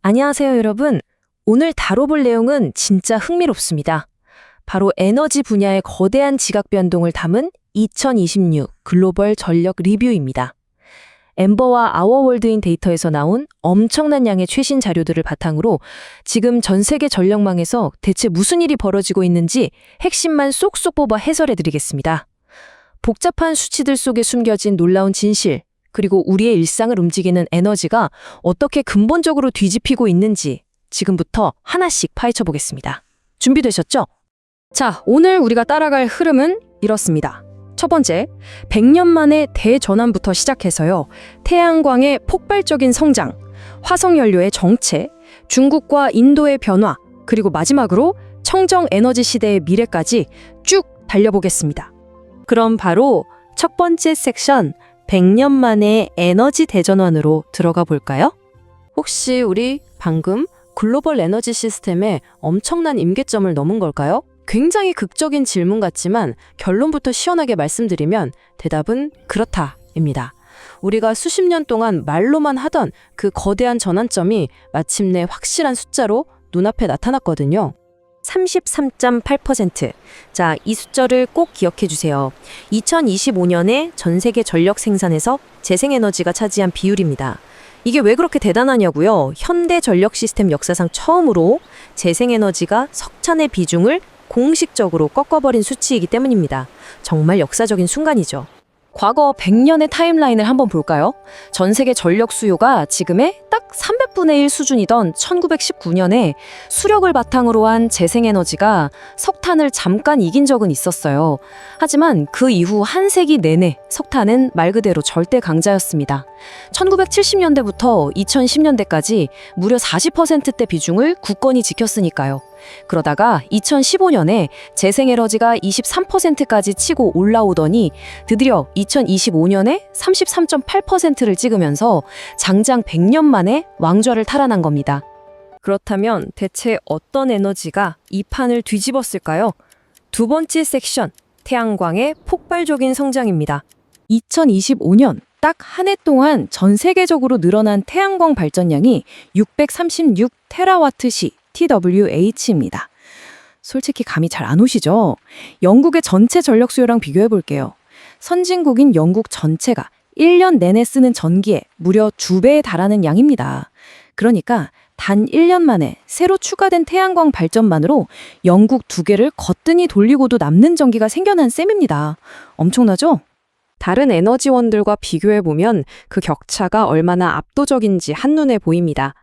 안녕하세요, 여러분. 오늘 다뤄볼 내용은 진짜 흥미롭습니다. 바로 에너지 분야의 거대한 지각 변동을 담은 2026 글로벌 전력 리뷰입니다. 엠버와 아워월드인 데이터에서 나온 엄청난 양의 최신 자료들을 바탕으로 지금 전 세계 전력망에서 대체 무슨 일이 벌어지고 있는지 핵심만 쏙쏙 뽑아 해설해드리겠습니다. 복잡한 수치들 속에 숨겨진 놀라운 진실, 그리고 우리의 일상을 움직이는 에너지가 어떻게 근본적으로 뒤집히고 있는지 지금부터 하나씩 파헤쳐 보겠습니다. 준비되셨죠? 자, 오늘 우리가 따라갈 흐름은 이렇습니다. 첫 번째, 100년 만의 대전환부터 시작해서요. 태양광의 폭발적인 성장, 화석연료의 정체, 중국과 인도의 변화, 그리고 마지막으로 청정 에너지 시대의 미래까지 쭉 달려보겠습니다. 그럼 바로 첫 번째 섹션, 100년 만의 에너지 대전환으로 들어가 볼까요? 혹시 우리 방금 글로벌 에너지 시스템에 엄청난 임계점을 넘은 걸까요? 굉장히 극적인 질문 같지만 결론부터 시원하게 말씀드리면 대답은 그렇다입니다. 우리가 수십 년 동안 말로만 하던 그 거대한 전환점이 마침내 확실한 숫자로 눈앞에 나타났거든요. 33.8%. 자, 이 숫자를 꼭 기억해 주세요. 2025년에 전 세계 전력 생산에서 재생에너지가 차지한 비율입니다. 이게 왜 그렇게 대단하냐고요? 현대 전력 시스템 역사상 처음으로 재생에너지가 석찬의 비중을 공식적으로 꺾어버린 수치이기 때문입니다. 정말 역사적인 순간이죠. 과거 100년의 타임라인을 한번 볼까요? 전 세계 전력 수요가 지금의 딱 300분의 1 수준이던 1919년에 수력을 바탕으로 한 재생에너지가 석탄을 잠깐 이긴 적은 있었어요. 하지만 그 이후 한 세기 내내 석탄은 말 그대로 절대 강자였습니다. 1970년대부터 2010년대까지 무려 40%대 비중을 굳건히 지켰으니까요. 그러다가 2015년에 재생에너지가 23%까지 치고 올라오더니 드디어 2025년에 33.8%를 찍으면서 장장 100년 만에 왕좌를 탈환한 겁니다. 그렇다면 대체 어떤 에너지가 이 판을 뒤집었을까요? 두 번째 섹션, 태양광의 폭발적인 성장입니다. 2025년 딱 한 해 동안 전 세계적으로 늘어난 태양광 발전량이 636테라와트시 TWh입니다. 솔직히 감이 잘 안 오시죠? 영국의 전체 전력 수요랑 비교해 볼게요. 선진국인 영국 전체가 1년 내내 쓰는 전기의 무려 2배에 달하는 양입니다. 그러니까 단 1년 만에 새로 추가된 태양광 발전만으로 영국 2개를 거뜬히 돌리고도 남는 전기가 생겨난 셈입니다. 엄청나죠? 다른 에너지원들과 비교해보면 그 격차가 얼마나 압도적인지 한눈에 보입니다.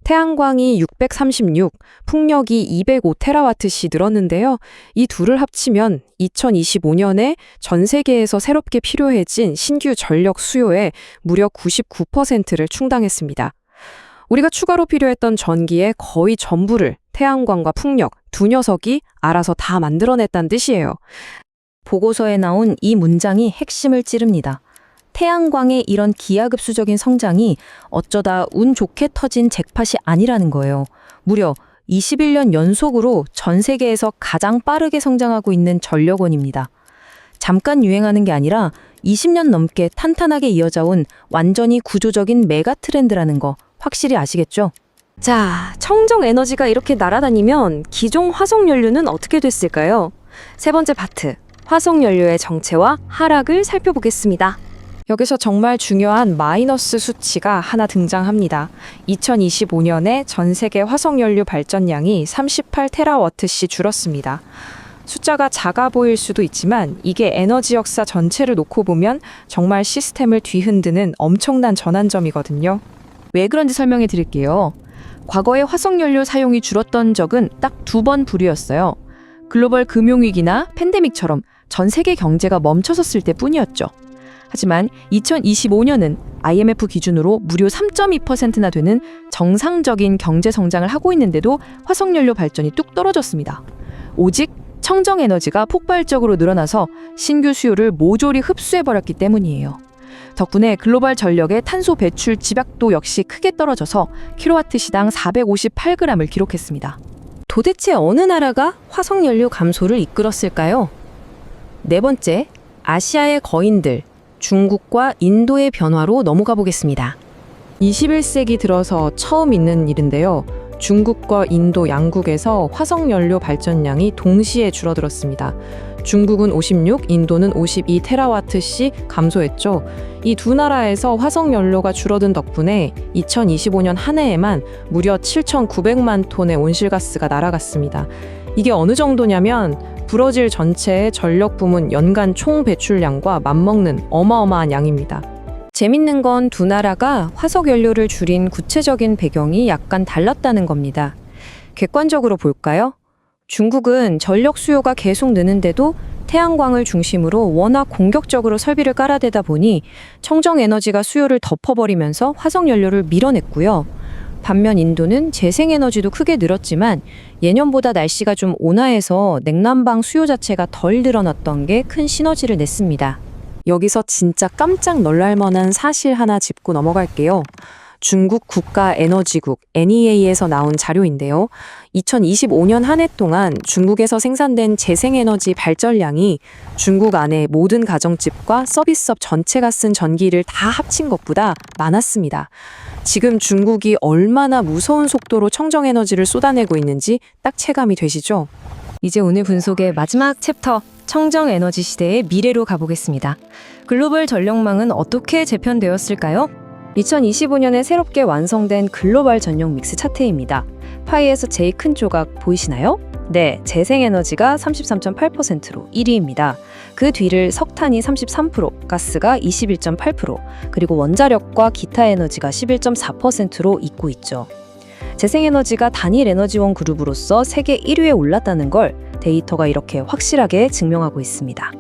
태양광이 636, 풍력이 205테라와트시 늘었는데요. 이 둘을 합치면 2025년에 전 세계에서 새롭게 필요해진 신규 전력 수요의 무려 99%를 충당했습니다. 우리가 추가로 필요했던 전기의 거의 전부를 태양광과 풍력 두 녀석이 알아서 다 만들어냈다는 뜻이에요. 보고서에 나온 이 문장이 핵심을 찌릅니다. 태양광의 이런 기하급수적인 성장이 어쩌다 운 좋게 터진 잭팟이 아니라는 거예요. 무려 21년 연속으로 전 세계에서 가장 빠르게 성장하고 있는 전력원입니다. 잠깐 유행하는 게 아니라 20년 넘게 탄탄하게 이어져 온 완전히 구조적인 메가 트렌드라는 거 확실히 아시겠죠? 자, 청정 에너지가 이렇게 날아다니면 기존 화석연료는 어떻게 됐을까요? 세 번째 파트, 화석연료의 정체와 하락을 살펴보겠습니다. 여기서 정말 중요한 마이너스 수치가 하나 등장합니다. 2025년에 전 세계 화석연료 발전량이 38테라와트시 줄었습니다. 숫자가 작아 보일 수도 있지만 이게 에너지 역사 전체를 놓고 보면 정말 시스템을 뒤흔드는 엄청난 전환점이거든요. 왜 그런지 설명해 드릴게요. 과거에 화석연료 사용이 줄었던 적은 딱 2번 부류였어요. 글로벌 금융위기나 팬데믹처럼 전 세계 경제가 멈춰섰을 때뿐이었죠. 하지만 2025년은 IMF 기준으로 무려 3.2%나 되는 정상적인 경제 성장을 하고 있는데도 화석연료 발전이 뚝 떨어졌습니다. 오직 청정에너지가 폭발적으로 늘어나서 신규 수요를 모조리 흡수해버렸기 때문이에요. 덕분에 글로벌 전력의 탄소 배출 집약도 역시 크게 떨어져서 킬로와트 시당 458g을 기록했습니다. 도대체 어느 나라가 화석연료 감소를 이끌었을까요? 네 번째, 아시아의 거인들, 중국과 인도의 변화로 넘어가 보겠습니다. 21세기 들어서 처음 있는 일인데요. 중국과 인도 양국에서 화석연료 발전량이 동시에 줄어들었습니다. 중국은 56, 인도는 52 테라와트씩 감소했죠. 이 두 나라에서 화석연료가 줄어든 덕분에 2025년 한 해에만 무려 7,900만 톤의 온실가스가 날아갔습니다. 이게 어느 정도냐면 브라질 전체의 전력 부문 연간 총 배출량과 맞먹는 어마어마한 양입니다. 재밌는 건 두 나라가 화석연료를 줄인 구체적인 배경이 약간 달랐다는 겁니다. 객관적으로 볼까요? 중국은 전력 수요가 계속 느는데도 태양광을 중심으로 워낙 공격적으로 설비를 깔아대다 보니 청정에너지가 수요를 덮어버리면서 화석연료를 밀어냈고요. 반면 인도는 재생에너지도 크게 늘었지만 예년보다 날씨가 좀 온화해서 냉난방 수요 자체가 덜 늘어났던 게 큰 시너지를 냈습니다. 여기서 진짜 깜짝 놀랄 만한 사실 하나 짚고 넘어갈게요. 중국 국가에너지국 NEA에서 나온 자료인데요. 2025년 한 해 동안 중국에서 생산된 재생에너지 발전량이 중국 안의 모든 가정집과 서비스업 전체가 쓴 전기를 다 합친 것보다 많았습니다. 지금 중국이 얼마나 무서운 속도로 청정에너지를 쏟아내고 있는지 딱 체감이 되시죠? 이제 오늘 분석의 마지막 챕터, 청정에너지 시대의 미래로 가보겠습니다. 글로벌 전력망은 어떻게 재편되었을까요? 2025년에 새롭게 완성된 글로벌 전력 믹스 차트입니다. 파이에서 제일 큰 조각 보이시나요? 네, 재생에너지가 33.8%로 1위입니다. 그 뒤를 석탄이 33%, 가스가 21.8%, 그리고 원자력과 기타 에너지가 11.4%로 잇고 있죠. 재생에너지가 단일 에너지원 그룹으로서 세계 1위에 올랐다는 걸 데이터가 이렇게 확실하게 증명하고 있습니다.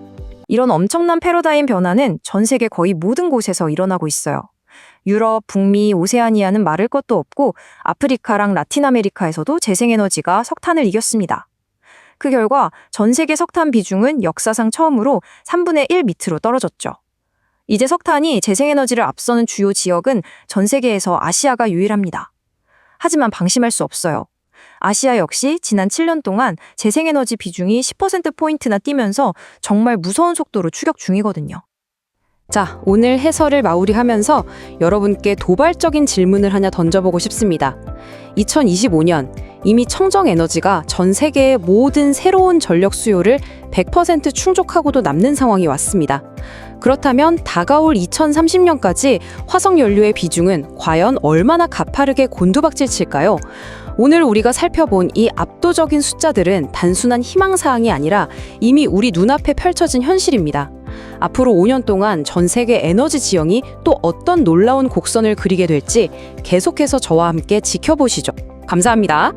이런 엄청난 패러다임 변화는 전 세계 거의 모든 곳에서 일어나고 있어요. 유럽, 북미, 오세아니아는 말할 것도 없고 아프리카랑 라틴 아메리카에서도 재생에너지가 석탄을 이겼습니다. 그 결과 전 세계 석탄 비중은 역사상 처음으로 3분의 1 밑으로 떨어졌죠. 이제 석탄이 재생에너지를 앞서는 주요 지역은 전 세계에서 아시아가 유일합니다. 하지만 방심할 수 없어요. 아시아 역시 지난 7년 동안 재생에너지 비중이 10%포인트나 뛰면서 정말 무서운 속도로 추격 중이거든요. 자, 오늘 해설을 마무리하면서 여러분께 도발적인 질문을 하나 던져보고 싶습니다. 2025년 이미 청정에너지가 전 세계의 모든 새로운 전력 수요를 100% 충족하고도 남는 상황이 왔습니다. 그렇다면 다가올 2030년까지 화석연료의 비중은 과연 얼마나 가파르게 곤두박질 칠까요? 오늘 우리가 살펴본 이 압도적인 숫자들은 단순한 희망사항이 아니라 이미 우리 눈앞에 펼쳐진 현실입니다. 앞으로 5년 동안 전 세계 에너지 지형이 또 어떤 놀라운 곡선을 그리게 될지 계속해서 저와 함께 지켜보시죠. 감사합니다.